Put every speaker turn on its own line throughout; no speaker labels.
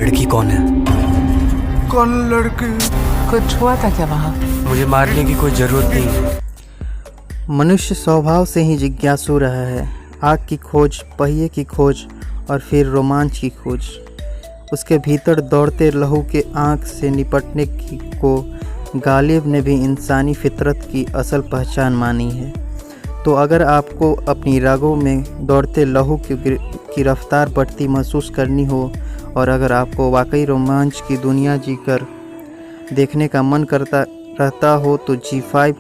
लड़की कौन है?
कौन लड़की?
कुछ हुआ था क्या वहाँ?
मुझे मारने की कोई जरूरत नहीं है।
मनुष्य स्वभाव से ही जिज्ञासु रहा है। आग की खोज, पहिए की खोज और फिर रोमांच की खोज। उसके भीतर दौड़ते लहू के आँख से निपटने को गालिब ने भी इंसानी फितरत की असल पहचान मानी है। तो अगर आपको अपनी रगों में दौड़ते लहू की रफ्तार बढ़ती महसूस करनी हो और अगर आपको वाकई रोमांच की दुनिया जीकर देखने का मन करता रहता हो तो G5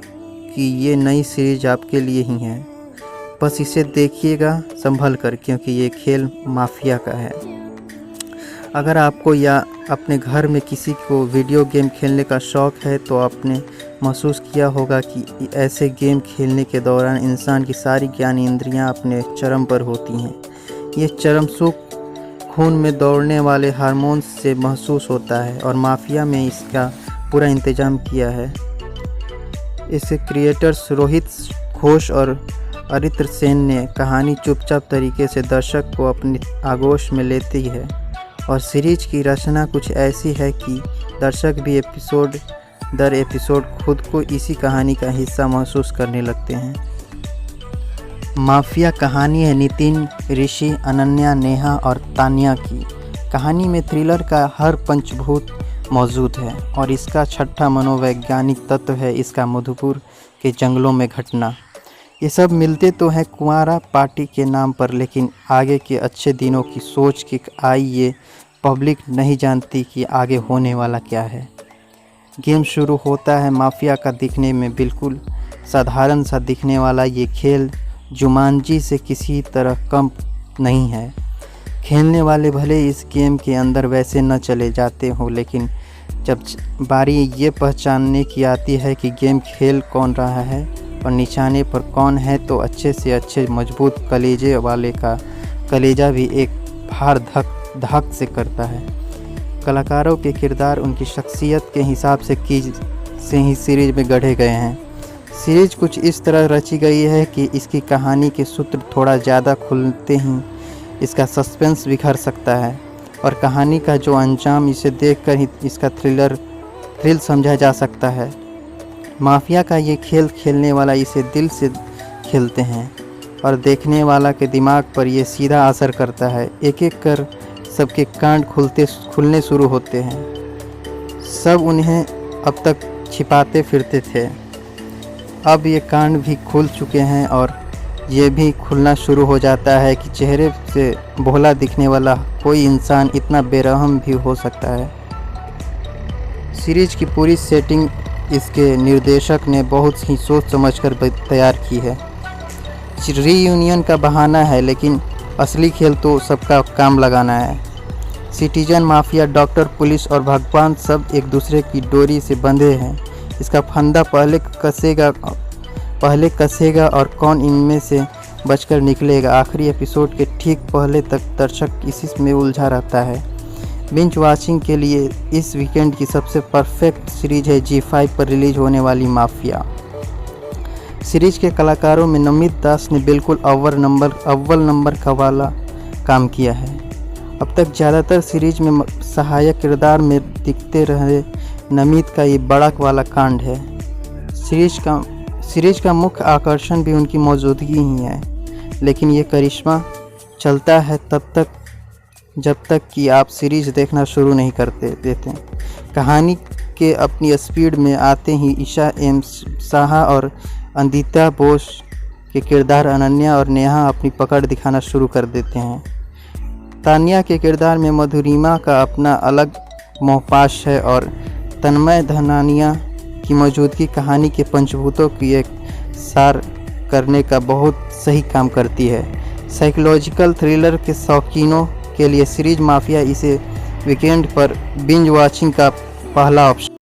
की ये नई सीरीज आपके लिए ही है। बस इसे देखिएगा संभल कर, क्योंकि ये खेल माफिया का है। अगर आपको या अपने घर में किसी को वीडियो गेम खेलने का शौक़ है तो आपने महसूस किया होगा कि ऐसे गेम खेलने के दौरान इंसान की सारी ज्ञानी इंद्रियां अपने चरम पर होती हैं। ये चरम सुख खून में दौड़ने वाले हार्मोन्स से महसूस होता है और माफिया में इसका पूरा इंतजाम किया है। इसे क्रिएटर्स रोहित घोष और अरित्र सेन ने कहानी चुपचाप तरीके से दर्शक को अपनी आगोश में लेती है और सीरीज की रचना कुछ ऐसी है कि दर्शक भी एपिसोड दर एपिसोड खुद को इसी कहानी का हिस्सा महसूस करने लगते हैं। माफिया कहानी है नितिन, ऋषि, अनन्या, नेहा और तान्या की। कहानी में थ्रिलर का हर पंचभूत मौजूद है और इसका छठा मनोवैज्ञानिक तत्व है इसका मधुपुर के जंगलों में घटना। ये सब मिलते तो हैं कुंवारा पार्टी के नाम पर, लेकिन आगे के अच्छे दिनों की सोच के आई ये पब्लिक नहीं जानती कि आगे होने वाला क्या है। गेम शुरू होता है माफिया का दिखने में बिल्कुल साधारण सा दिखने वाला ये खेल जुमांजी से किसी तरह कम नहीं है। खेलने वाले भले इस गेम के अंदर वैसे न चले जाते हों, लेकिन जब बारी ये पहचानने की आती है कि गेम खेल कौन रहा है और निशाने पर कौन है, तो अच्छे से अच्छे मजबूत कलेजे वाले का कलेजा भी एक भार धक धक से करता है। कलाकारों के किरदार उनकी शख्सियत के हिसाब से ही सीरीज में गढ़े गए हैं। सीरीज कुछ इस तरह रची गई है कि इसकी कहानी के सूत्र थोड़ा ज़्यादा खुलते ही इसका सस्पेंस बिखर सकता है और कहानी का जो अंजाम इसे देखकर ही इसका थ्रिल समझा जा सकता है। माफिया का ये खेल खेलने वाला इसे दिल से खेलते हैं और देखने वाला के दिमाग पर ये सीधा असर करता है। एक एक कर सबके कांड खुलने शुरू होते हैं। सब उन्हें अब तक छिपाते फिरते थे, अब ये कांड भी खुल चुके हैं और ये भी खुलना शुरू हो जाता है कि चेहरे से भोला दिखने वाला कोई इंसान इतना बेरहम भी हो सकता है। सीरीज की पूरी सेटिंग इसके निर्देशक ने बहुत ही सोच समझकर तैयार की है। रीयूनियन का बहाना है, लेकिन असली खेल तो सबका काम लगाना है। सिटीजन, माफिया, डॉक्टर, पुलिस और भगवान सब एक दूसरे की डोरी से बंधे हैं। इसका फंदा पहले कसेगा और कौन इनमें से बचकर निकलेगा। आखिरी एपिसोड के ठीक पहले तक दर्शक इसी में उलझा रहता है। बिंज वॉचिंग के लिए इस वीकेंड की सबसे परफेक्ट सीरीज है G5 पर रिलीज होने वाली माफिया। सीरीज के कलाकारों में नमित दास ने बिल्कुल अव्वल नंबर का वाला काम किया है। अब तक ज़्यादातर सीरीज में सहायक किरदार में दिखते रहे नमित का ये बड़ा वाला कांड है। सीरीज का मुख्य आकर्षण भी उनकी मौजूदगी ही है, लेकिन ये करिश्मा चलता है जब तक कि आप सीरीज देखना शुरू नहीं करते देते। कहानी के अपनी स्पीड में आते ही ईशा एम शाह और अंदिता बोस के किरदार अनन्या और नेहा अपनी पकड़ दिखाना शुरू कर देते हैं। तान्या के किरदार में मधुरिमा का अपना अलग मोहपाश है और तन्मय धनानिया की मौजूदगी कहानी के पंचभूतों की एक सार करने का बहुत सही काम करती है। साइकोलॉजिकल थ्रिलर के शौकीनों के लिए सीरीज माफिया इसे वीकेंड पर बिंज वॉचिंग का पहला ऑप्शन